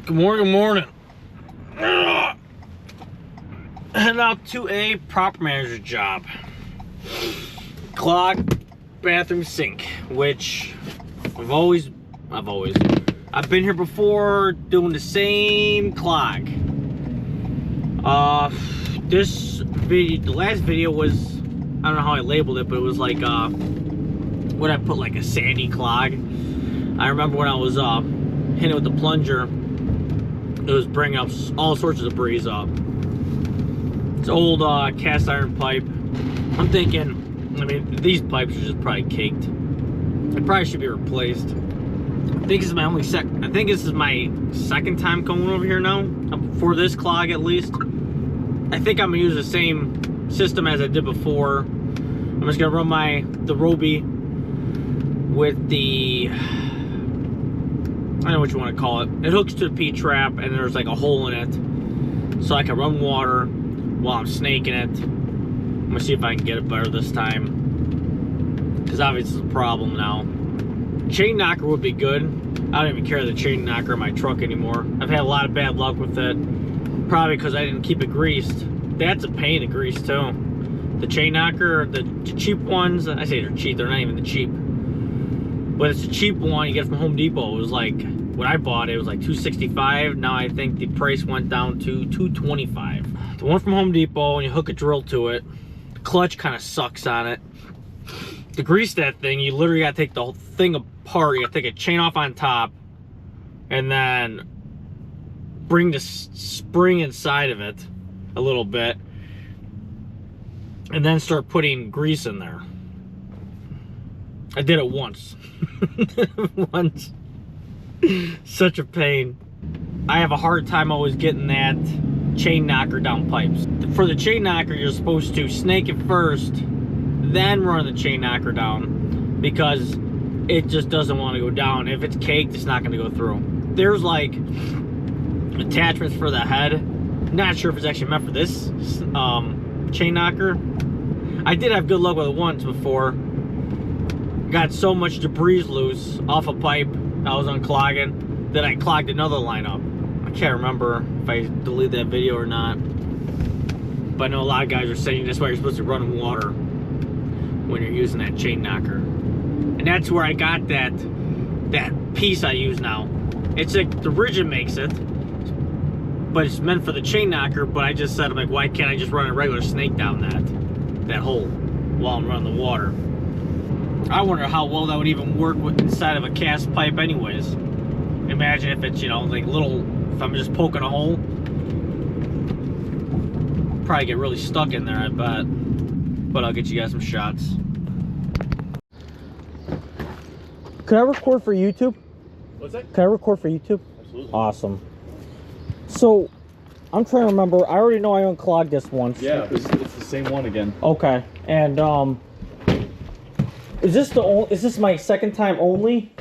Good morning, good morning. Heading out to a property manager job. Clog bathroom sink, which I've been here before doing the same clog. This video, the last video was, I don't know how I labeled it, but it was like, what I put, like a sandy clog. I remember when I was hitting it with the plunger, it was bringing up all sorts of debris up. It's old cast iron pipe. I'm thinking, I mean, these pipes are just probably caked. They probably should be replaced. I think this is my second time coming over here now, for this clog at least. I think I'm gonna use the same system as I did before. I'm just gonna run the Roby with the, I don't know what you want to call it. It hooks to the P-trap and there's like a hole in it, so I can run water while I'm snaking it. I'm gonna see if I can get it better this time, because obviously it's a problem now. Chain knocker would be good. I don't even carry the chain knocker in my truck anymore. I've had a lot of bad luck with it, probably because I didn't keep it greased. That's a pain to grease too. The chain knocker, the cheap ones, I say they're cheap, they're not even the cheap, but it's a cheap one you get from Home Depot. It was like, when I bought it, it was like $265. Now I think the price went down to $225. The one from Home Depot, when you hook a drill to it, the clutch kind of sucks on it. To grease that thing, you literally gotta take the whole thing apart. You gotta take a chain off on top, and then bring the spring inside of it a little bit, and then start putting grease in there. I did it once. Once. Such a pain. I have a hard time always getting that chain knocker down pipes. For the chain knocker, you're supposed to snake it first, then run the chain knocker down, because it just doesn't want to go down. If it's caked, it's not going to go through. There's like attachments for the head. Not sure if it's actually meant for this chain knocker. I did have good luck with it once before. Got so much debris loose off a pipe I was unclogging that I clogged another line up. I can't remember if I deleted that video or not, but I know a lot of guys are saying that's why you're supposed to run water when you're using that chain knocker. And that's where I got that piece I use now. It's like the Rigid makes it, but it's meant for the chain knocker. But I just said, I'm like, why can't I just run a regular snake down that hole while I'm running the water? I wonder how well that would even work with inside of a cast pipe anyways. Imagine if it's, you know, like little, if I'm just poking a hole. Probably get really stuck in there, I bet. But I'll get you guys some shots. Can I record for YouTube? What's that? Can I record for YouTube? Absolutely. Awesome. So, I'm trying to remember, I already know I unclogged this once. Yeah, it's the same one again. Okay, and is this my second time only?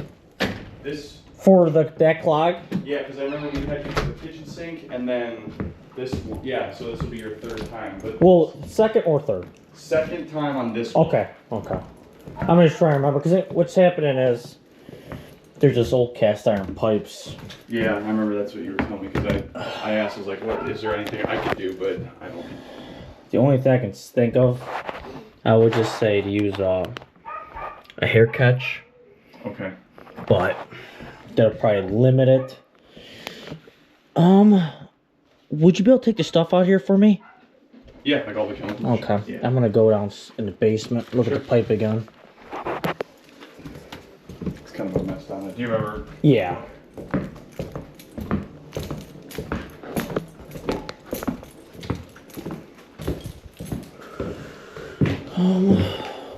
This? For that clog? Yeah, because I remember we had you for the kitchen sink, and then this, yeah, so this will be your third time. But well, second or third? Second time on this one. Okay, okay. I'm just trying to remember, because what's happening is there's just old cast iron pipes. Yeah, I remember that's what you were telling me, because I asked, I was like, what, is there anything I could do, but I don't. The only thing I can think of, I would just say to use a hair catch. Okay. But that'll probably limit it. Would you be able to take the stuff out here for me? Yeah, like all the chemicals. Okay. Yeah. I'm gonna go down in the basement, look at the pipe again. It's kind of a mess down there. Do you remember? Yeah.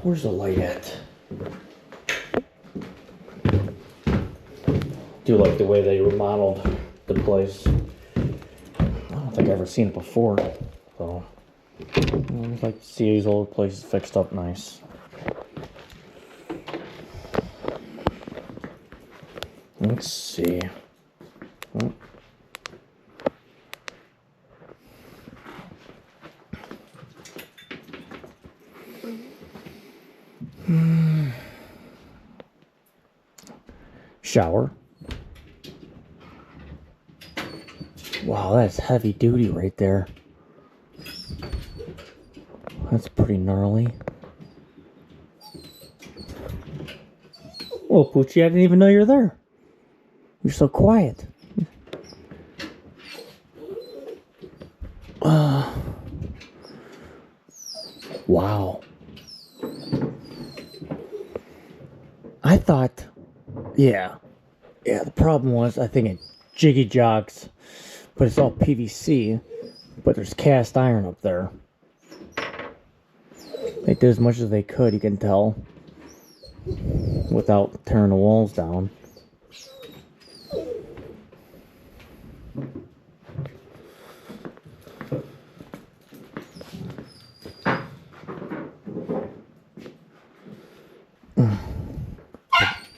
Where's the light at? Do like the way they remodeled the place. I don't think I've ever seen it before, so I'd like to see these old places fixed up nice. Let's see. Oh. Shower. Wow, that's heavy duty right there. That's pretty gnarly. Oh, Poochie, I didn't even know you're there. You're so quiet. Wow. I thought, yeah, the problem was, I think it jiggy jogs, but it's all PVC, but there's cast iron up there. They did as much as they could, you can tell, without tearing the walls down.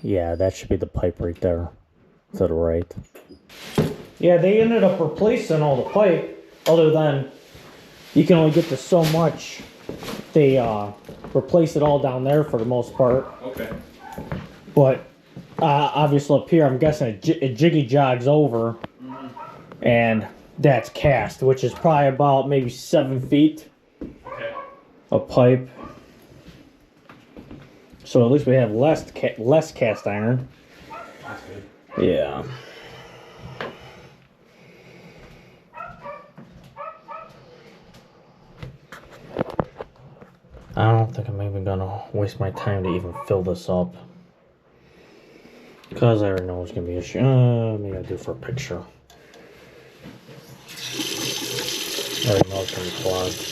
Yeah, that should be the pipe right there, to the right. Yeah, they ended up replacing all the pipe, other than you can only get to so much. They replaced it all down there for the most part. Okay. But obviously up here, I'm guessing it jiggy jogs over, and that's cast, which is probably about maybe 7 feet of pipe. So at least we have less cast iron. That's good. Yeah. I don't think I'm even gonna waste my time to even fill this up, because I already know it's gonna be an issue. Maybe I'll do it for a picture. I already know it's gonna be clogged.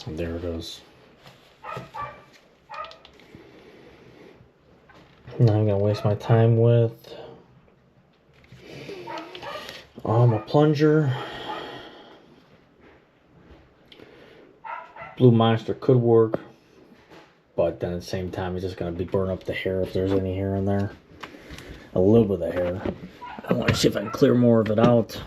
There it is. Now I'm gonna waste my time with my plunger. Blue Monster could work, but then at the same time, it's just gonna be burn up the hair if there's any hair in there. A little bit of hair. I want to see if I can clear more of it out.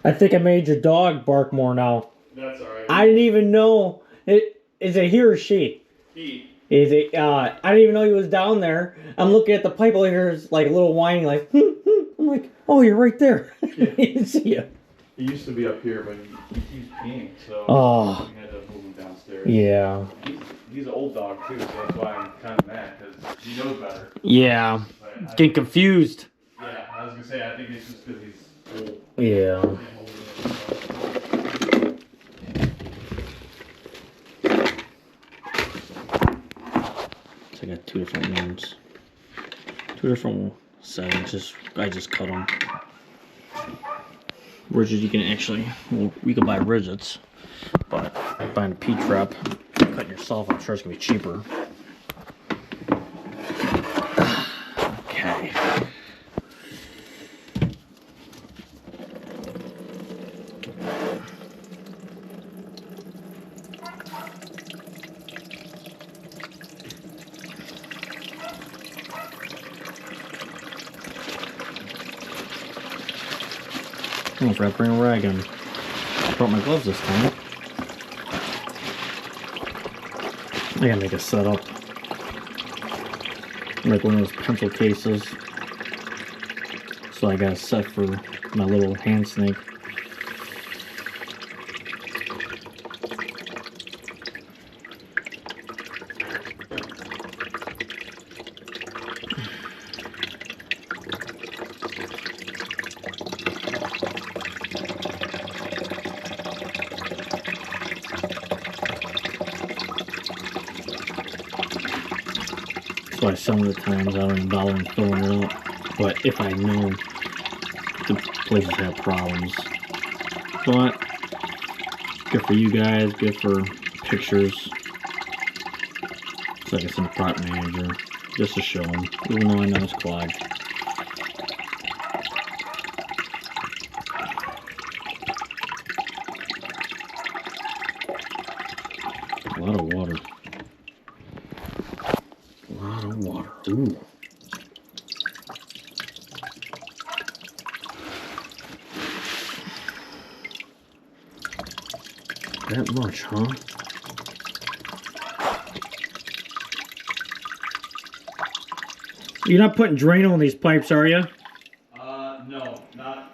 I think I made your dog bark more now. That's alright. I didn't even know. Is it he or she? He. Is it? I didn't even know he was down there. I'm looking at the pipe over here, it's like a little whining, like. I'm like, oh, you're right there. I didn't see you. He used to be up here, but he keeps peeing, so we had to move him downstairs. Yeah. He's an old dog too, so that's why I'm kind of mad, because he knows better. Yeah. Getting confused. Yeah, I was gonna say, I think it's just because he's old. Yeah. So I got 2 different ones. 2 different settings. I just cut them. Ridges you can actually, well, you can buy ridges, but buying a P-trap, cutting yourself, I'm sure it's gonna be cheaper. Okay. I forgot to bring a rag in. I brought my gloves this time. I gotta make a setup. Like one of those pencil cases. So I got a set for my little hand snake. Why some of the times I don't even bother in filling it up, but if I know the places have problems. But good for you guys, good for pictures. So I guess I'm a product manager, just to show them, even though I know it's clogged. lot of water. A lot of water. Ooh. That much, huh? You're not putting Drano in these pipes, are you? No, not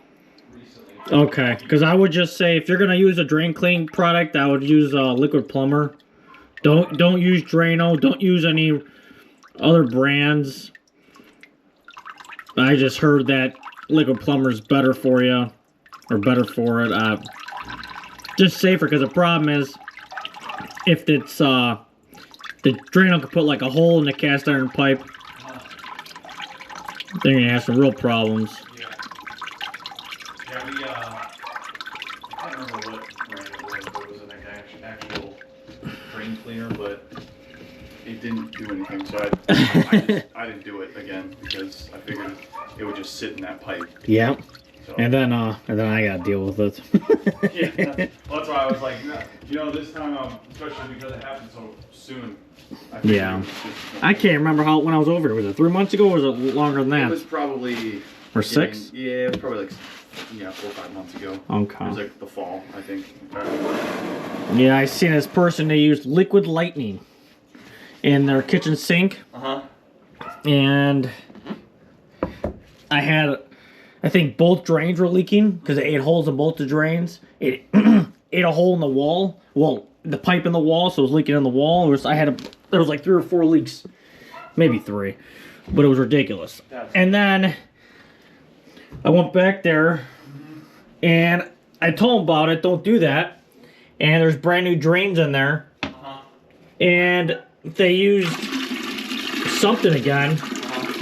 recently. Okay, because I would just say if you're gonna use a drain clean product, I would use Liquid Plumber. Don't use Drano. Don't use any other brands. I just heard that Liquid Plumber is better for you, or better for it. Just safer, because the problem is if it's the Drano could put like a hole in the cast iron pipe. Then you're gonna have some real problems. Yeah. Yeah, we, I can't remember what brand it was, but it was an actual drain cleaner, but it didn't do anything, so I didn't do it again, because I figured it would just sit in that pipe. Yeah. So. And then I gotta deal with it. Yeah, well, that's why I was like, you know, this time, especially because it happened so soon. Yeah. I can't remember when I was over here. Was it 3 months ago, or was it longer than that? It was probably... Or 6? Yeah, it was probably like, 4 or 5 months ago. Okay. It was like the fall, I think. Yeah, I seen this person, they used liquid lightning in their kitchen sink. Uh-huh. And I think both drains were leaking, because it ate holes in both the drains. It ate a hole in the wall. Well, the pipe in the wall, so it was leaking in the wall. There was like 3 or 4 leaks, maybe 3, but it was ridiculous. And then I went back there, and I told them about it. Don't do that. And there's brand new drains in there, and they used something again,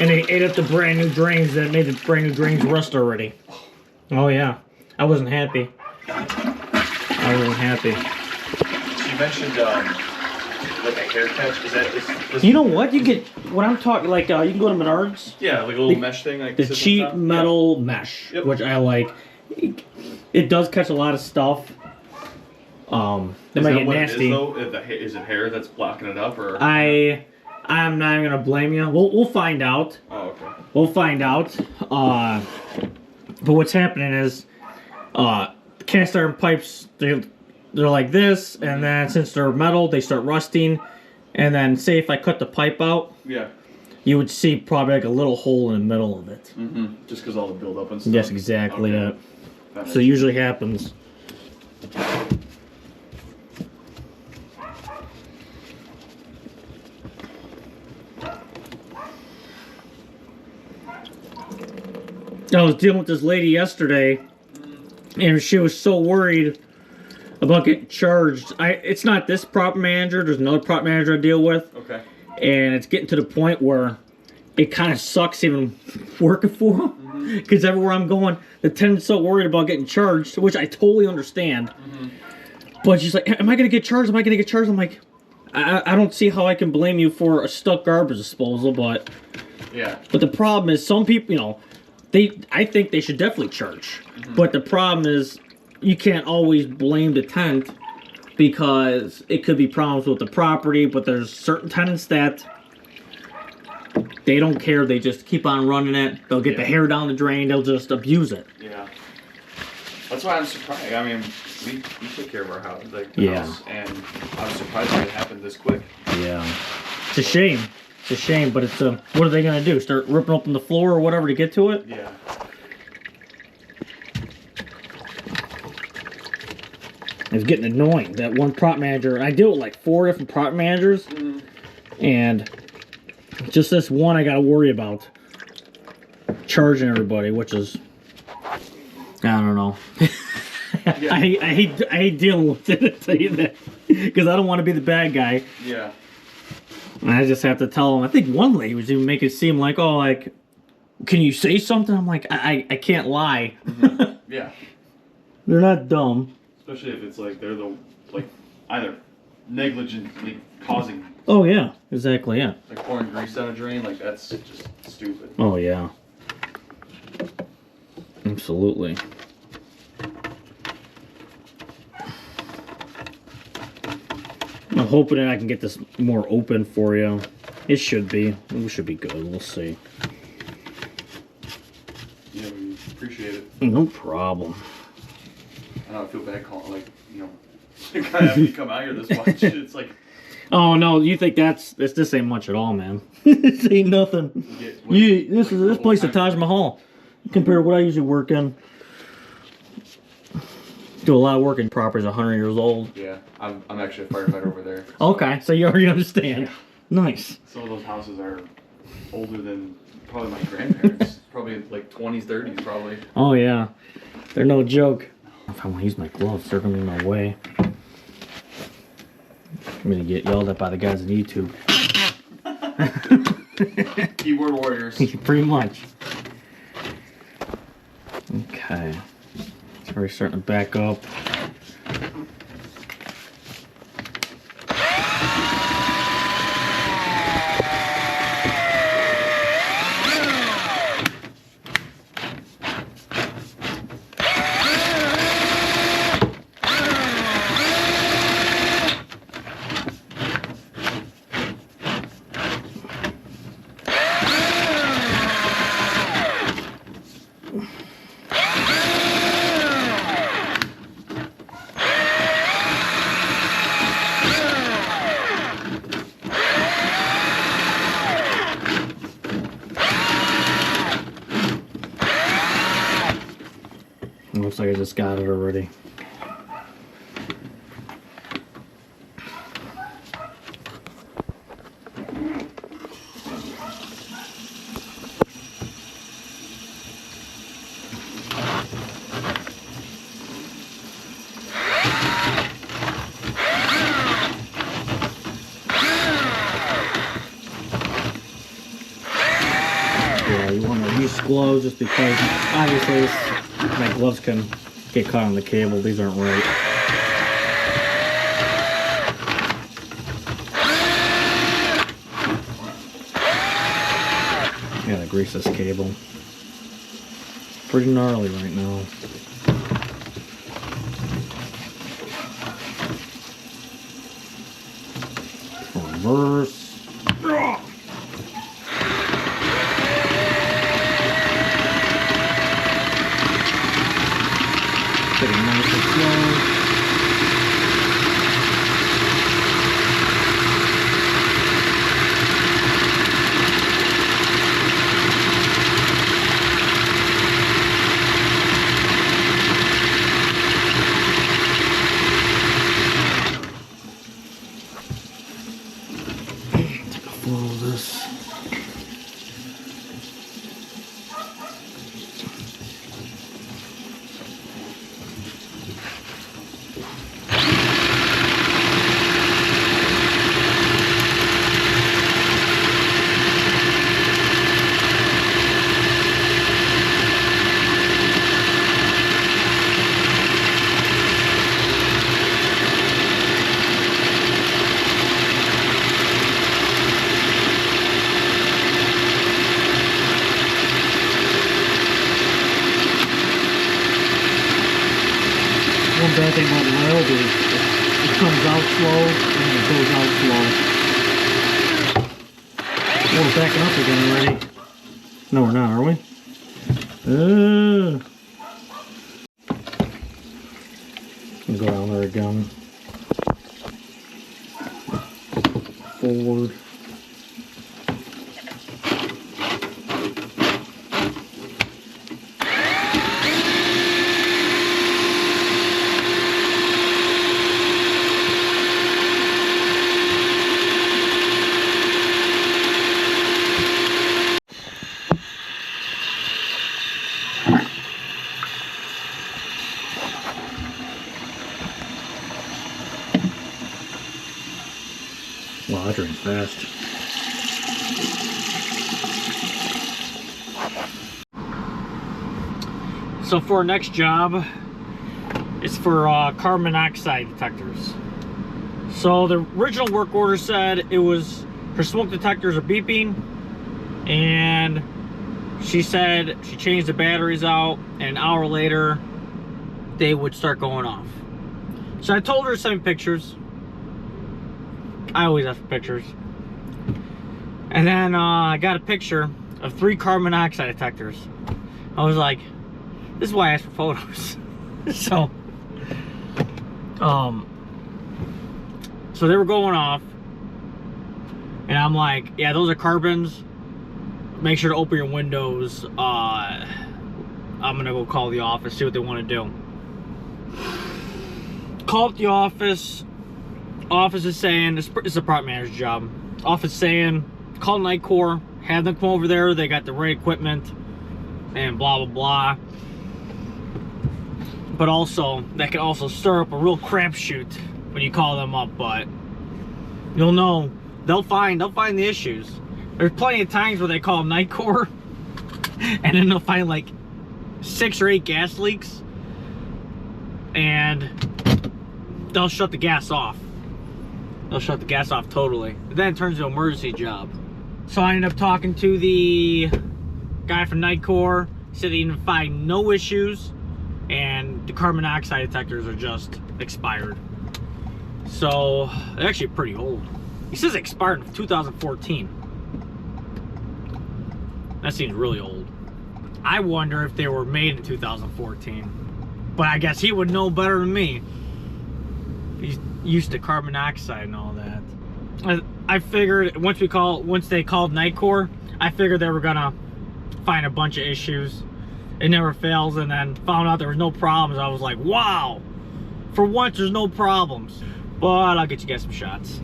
and they ate up the brand new drains that made the brand new drains rust already. Oh yeah, I wasn't happy. I wasn't happy. You mentioned like a hair catch. Is you know what? You get what I'm talking like. You can go to Menards. Yeah, like a little mesh thing, like the cheap metal mesh, which I like. It does catch a lot of stuff. They might get nasty. Is it hair that's blocking it up, or? I'm not even gonna blame you. We'll find out. Oh, okay. We'll find out. But what's happening is, cast iron pipes, they're like this, and then since they're metal, they start rusting. And then, say if I cut the pipe out, yeah, you would see probably like a little hole in the middle of it. Mm-hmm. Just because all the buildup and stuff. Yes, exactly. Okay. So it usually happens. I was dealing with this lady yesterday, and she was so worried about getting charged. It's not this prop manager. There's another prop manager I deal with. Okay. And it's getting to the point where it kind of sucks even working for them. Because everywhere I'm going, the tenant's so worried about getting charged, which I totally understand. But she's like, am I going to get charged? Am I going to get charged? I'm like, I don't see how I can blame you for a stuck garbage disposal, but... Yeah. But the problem is, some people, you know, I think they should definitely charge. But the problem is, you can't always blame the tenant, because it could be problems with the property, but there's certain tenants that they don't care. They just keep on running it. They'll get the hair down the drain. They'll just abuse it. Yeah. That's why I'm surprised. I mean, we took care of our house, like the house, and I was surprised that it happened this quick. Yeah. It's a shame. It's a shame, but it's what are they gonna do? Start ripping open the floor or whatever to get to it? Yeah. It's getting annoying. That one prop manager, I deal with like 4 different prop managers, and just this one I gotta worry about charging everybody, which is, I don't know. Yeah. I hate dealing with it, I'll tell you that, because I don't want to be the bad guy. Yeah. And I just have to tell them. I think one lady was even making it seem like, oh, like, can you say something? I'm like, I can't lie. Yeah. They're not dumb. Especially if it's like they're either negligently causing. Oh yeah, exactly, yeah. Like pouring grease down a drain, like that's just stupid. Oh yeah. Absolutely. Oh, I'm hoping that I can get this more open for you. It should be. It should be good. We'll see. Yeah, we appreciate it. No problem. I know, I feel bad calling, like, you know, having you come out here this much. It's like... Oh, no, you think this ain't much at all, man. This ain't nothing. This place is Taj Mahal compared to what I usually work in. Do a lot of work in properties 100 years old. Yeah, I'm actually a firefighter over there. So. Okay, so you already understand. Yeah. Nice. Some of those houses are older than probably my grandparents. Probably like 20s, 30s, probably. Oh yeah, they're no joke. If I want to use my gloves, they're gonna be in my way. I'm gonna get yelled at by the guys on YouTube. Keyboard warriors. Pretty much. Okay. So we're starting to back up. Looks like I just got it already. Yeah, you want to use gloves just because obviously my gloves can get caught on the cable. These aren't right. Gotta grease this cable. Pretty gnarly right now. Reverse. Take it nice and slow. Take a flow of this. One bad thing about the weld is it comes out slow and it goes out slow. Oh, we're backing up again already. No, we're not, are we? Go down there again. Forward. Wow, that drained fast. So for our next job, it's for carbon monoxide detectors. So the original work order said it was her smoke detectors are beeping, and she said she changed the batteries out, and an hour later they would start going off. So I told her to send me pictures. I always ask for pictures. And then I got a picture of 3 carbon monoxide detectors. I was like, this is why I asked for photos. So they were going off, and I'm like, yeah, those are carbons. Make sure to open your windows. I'm gonna go call the office, see what they want to do. Call up the office. Office is saying, it's a product manager's job. Office saying, call nicor, have them come over there. They got the right equipment, and blah blah blah. But also, that can also stir up a real crapshoot when you call them up. But you'll know, they'll find the issues. There's plenty of times where they call nicor, and then they'll find like 6 or 8 gas leaks, and they'll shut the gas off. They'll shut the gas off totally. And then it turns into an emergency job. So I ended up talking to the guy from nicor. Said he didn't find no issues, and the carbon monoxide detectors are just expired. So they're actually pretty old. He says it expired in 2014. That seems really old. I wonder if they were made in 2014. But I guess he would know better than me. He's used to carbon monoxide and all that. I figured once they called nicor, I figured they were gonna find a bunch of issues. It never fails, and then found out there was no problems. I was like, wow, for once there's no problems. But I'll get you guys some shots.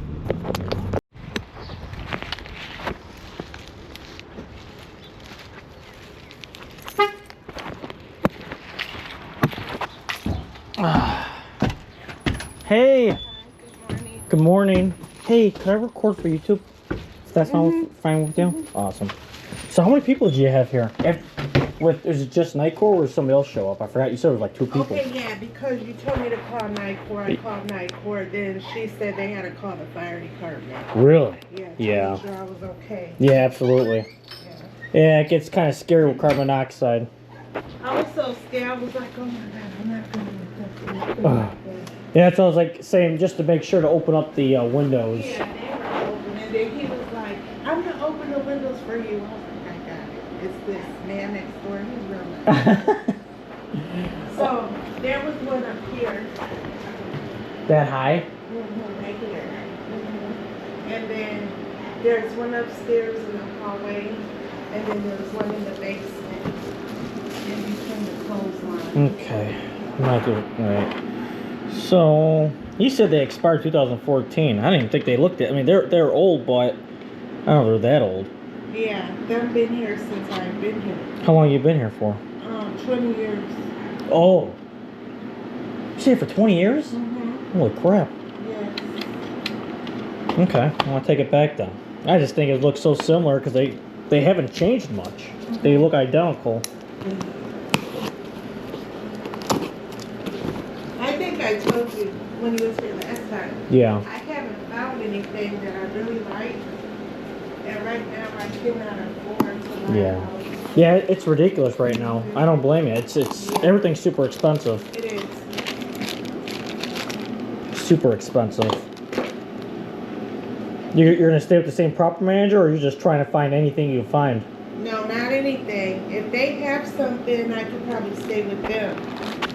Hey. Good morning. Hey, can I record for YouTube? If that's fine with you? Awesome. So how many people did you have here? Is it just nicor, or did somebody else show up? I forgot. You said it was like 2 people. Okay, yeah, because you told me to call nicor. I called nicor. Then she said they had to call the fire department. Really? Yeah. To make sure I was okay. Yeah, absolutely. Yeah, it gets kind of scary with carbon monoxide. I was so scared. I was like, oh my God, I'm not going to do that. Yeah, that's what I was like saying, just to make sure to open up the windows. Yeah, they were open. And then he was like, I'm going to open the windows for you. I was like, I got it. It's this man next door. He's real nice. So there was one up here. That high? Right here. And then there's one upstairs in the hallway. And then there's one in the basement. In between the clothesline. Okay. Might do it. Right. So, you said they expired 2014. I didn't even think they looked at. I mean, they're old, but I don't know if they're that old. Yeah, they've been here since I've been here. How long have you been here for? 20 years. Oh. You stayed for 20 years? Mm-hmm. Holy crap. Yes. Okay, well, I'll take it back then. I just think it looks so similar because they haven't changed much. Mm-hmm. They look identical. Mm-hmm. I think I told you when you was here last time. Yeah. I haven't found anything that I really like. And right now I cannot afford to buy a house. Yeah, it's ridiculous right now. I don't blame you. It's everything's super expensive. It is. Super expensive. You're gonna stay with the same property manager, or you're just trying to find anything you find? No, not anything. If they have something, I could probably stay with them.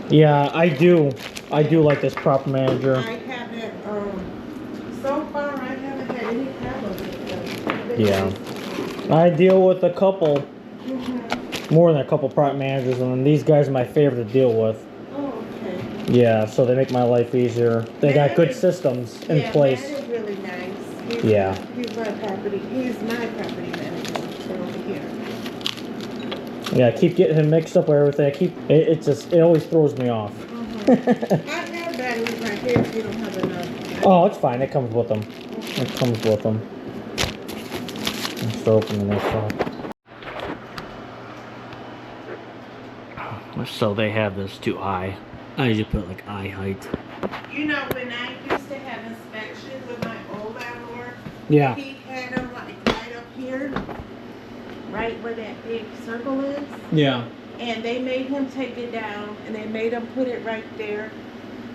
Yeah, I do. I do like this property manager. I haven't, so far I haven't had any problems with them. Yeah. I deal with a couple, more than a couple property managers, and these guys are my favorite to deal with. Oh, okay. Yeah, so they make my life easier. They got good systems in place. Yeah, is really nice. He's my property manager over here. Yeah, I keep getting him mixed up with everything. It always throws me off. I have batteries right here if you don't have enough. Oh, it's fine. It comes with them. It comes with them. Let's start opening this up. So they have this too high. I usually put like eye height. You know, when I used to have inspections with my old landlord, he had them like right up here, right where that big circle is. Yeah. And they made him take it down, and they made him put it right there.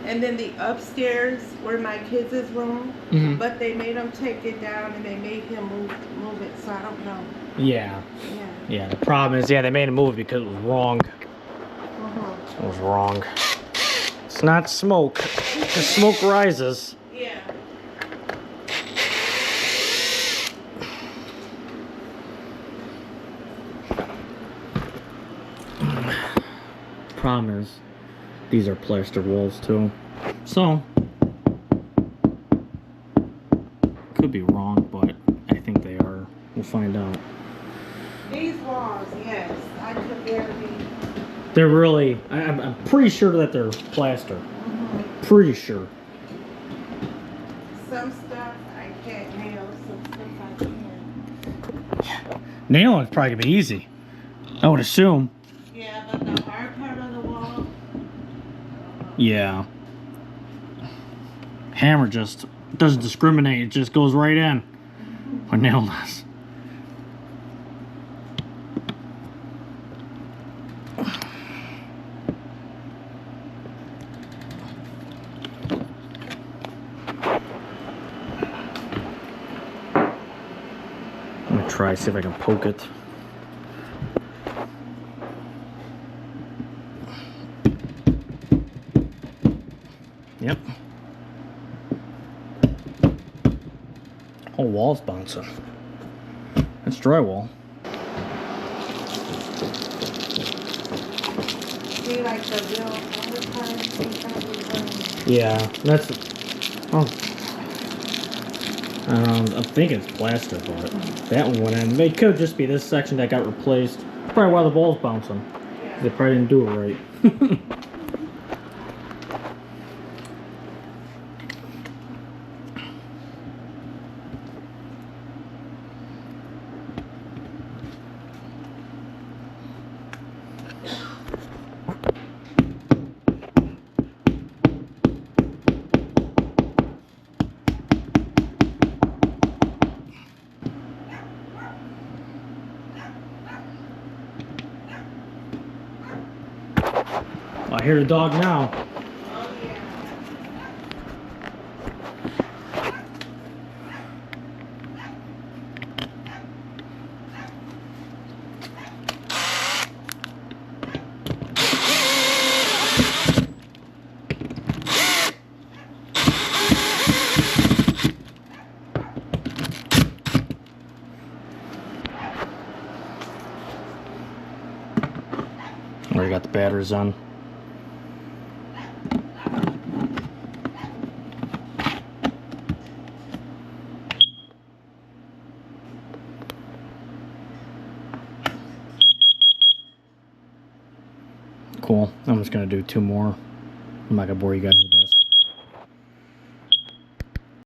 And then the upstairs were my kids' room, Mhm. but they made him take it down and they made him move it. So I don't know. Yeah. Yeah. Yeah, the problem is, yeah, they made him move it because it was wrong. It was wrong. It's not smoke. The smoke rises. Yeah. Problem is, these are plaster walls too. So, could be wrong, but I think they are. We'll find out. These walls, yes. I took care of these. They're really, I'm pretty sure that they're plaster. Pretty sure. Some stuff I can't nail, some stuff I can. Nailing is probably gonna be easy. I would assume. Yeah, but the hard part of the wall. Yeah. Hammer just doesn't discriminate. It just goes right in. Or nail does. I'm gonna try see if I can poke it. Yep. Whole wall's bouncing. That's drywall. See, like the bill, all the time, they probably Yeah, that's. Oh. I think it's plaster, but that one went in. It could just be this section that got replaced. Probably why the ball's bouncing. They probably didn't do it right. I hear the dog now. Oh, yeah. Already got the batteries on. Cool. I'm just gonna do two more. I'm not gonna bore you guys with